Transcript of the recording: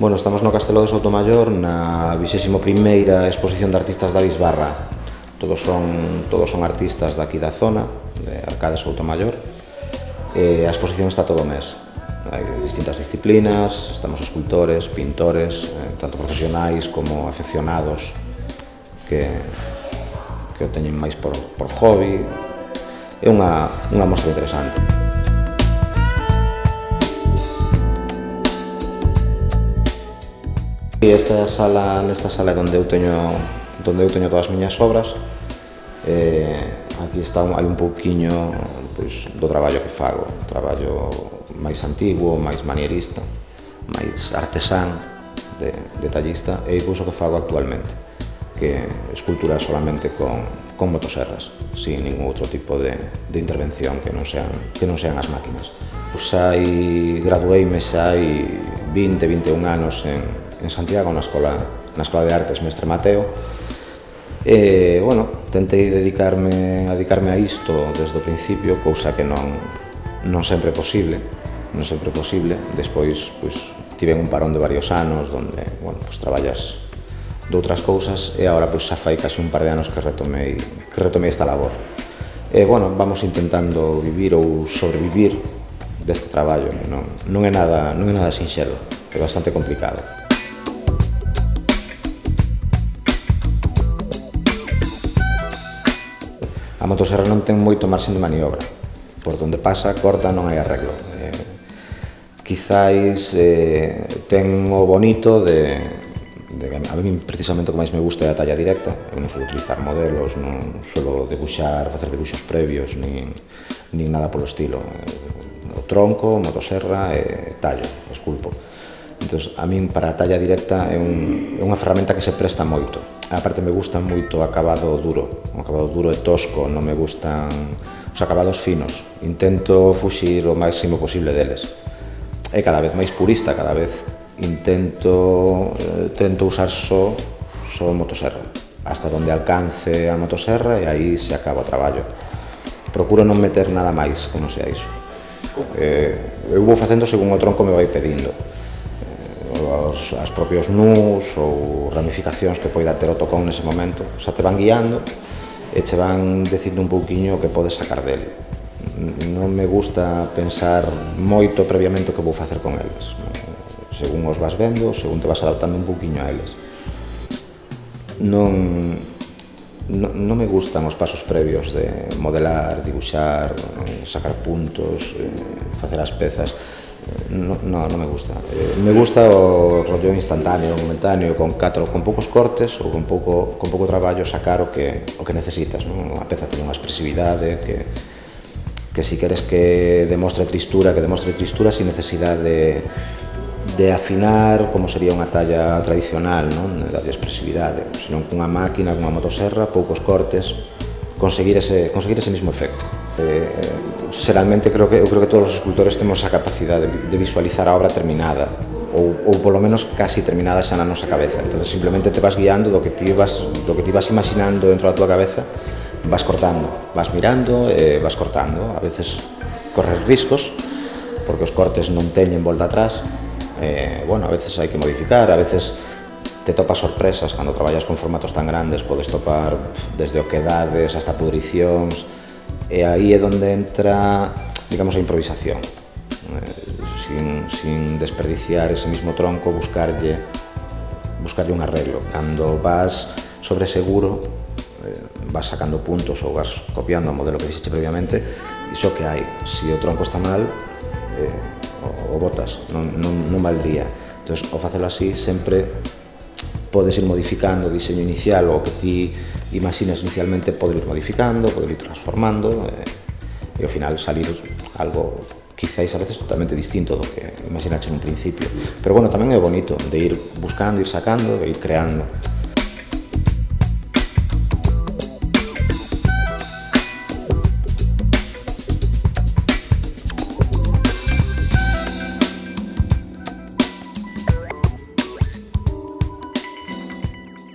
Bueno, estamos no Castelo de Soutomaior na 21ª exposición de artistas da Bisbarra. Todos son artistas daqui da zona, de Arcade Soutomaior. A exposición está todo o mes. Hai distintas disciplinas, estamos escultores, pintores, tanto profesionais como afeccionados que o teñen máis por hobby. É unha mostra interesante. Nesta sala é onde eu teño todas as miñas obras. Aquí hai un pouquiño do traballo que fago, traballo máis antigo, máis manierista, máis artesán, detallista, e iso que fago actualmente, que escultura solamente con motoserras, sin ningún outro tipo de intervención que non sean as máquinas. Gradueime xa hai 20-21 anos en Santiago, na Escola de Artes Mestre Mateo. Tentei dedicarme a isto desde o principio, cousa que non sempre é posible. Despois tive un parón de varios anos onde traballas doutras cousas, e agora xa fai casi un par de anos que retomei esta labor. Vamos intentando vivir ou sobrevivir deste traballo. Non é nada sinxelo, é bastante complicado. A motoserra non ten moito marxen de maniobra. Por onde pasa, corta, non hai arreglo. Quizáis ten o bonito de a mí precisamente o que máis me gusta é a talla directa. Eu non suelo utilizar modelos, non suelo facer debuxos previos, nin nada polo estilo. O tronco, motosserra e tallo, esculpo. Entón, a min, para a talla directa, é unha ferramenta que se presta moito. A parte, me gusta moito o acabado duro. O acabado duro e tosco, non me gustan os acabados finos. Intento fuxir o máximo posible deles. É cada vez máis purista, cada vez tento usar só motoserra, hasta onde alcance a motoserra, e aí se acaba o traballo. Procuro non meter nada máis que non sea iso. Eu vou facendo según o tronco me vai pedindo. As propios nus ou ramificacións que poida ter o tocón nese momento xa te van guiando e che van dicindo un pouquiño o que podes sacar dele. Non me gusta pensar moito previamente o que vou facer con eles. Según os vas vendo, según te vas adaptando un pouquiño a eles. Non me gustan os pasos previos de modelar, dibuixar, sacar puntos, facer as pezas. Non me gusta. Me gusta o rollo instantáneo, momentáneo, con poucos cortes ou con pouco traballo sacar o que necesitas. A peza ten unha expresividade que si queres que demostre tristura, sin necesidade de afinar como sería unha talla tradicional, da expresividade, senón cunha máquina, cunha motoserra, poucos cortes, conseguir ese mismo efecto. Xeralmente creo que todos os escultores temos a capacidade de visualizar a obra terminada, ou polo menos casi terminada xa na nosa cabeza. Entón, simplemente te vas guiando do que ti vas imaginando dentro da tua cabeza, vas cortando, vas mirando e vas cortando. A veces corres riscos, porque os cortes non teñen volta atrás. A veces hai que modificar, a veces te topas sorpresas cando traballas con formatos tan grandes, podes topar desde oquedades hasta pudricións, e aí é onde entra, digamos, a improvisación. Sin desperdiciar ese mismo tronco, buscarlle un arreglo. Cando vas sobre seguro, vas sacando puntos ou vas copiando o modelo que fixeche previamente, iso que hai. Se o tronco está mal, o botas, non valdría. Entón, ao facelo así, sempre podes ir modificando o diseño inicial, o que ti imaginas inicialmente, podes ir modificando, podes ir transformando, e ao final salir algo quizáis a veces totalmente distinto do que imaginaste nun principio. Pero tamén é bonito de ir buscando, ir sacando e ir creando.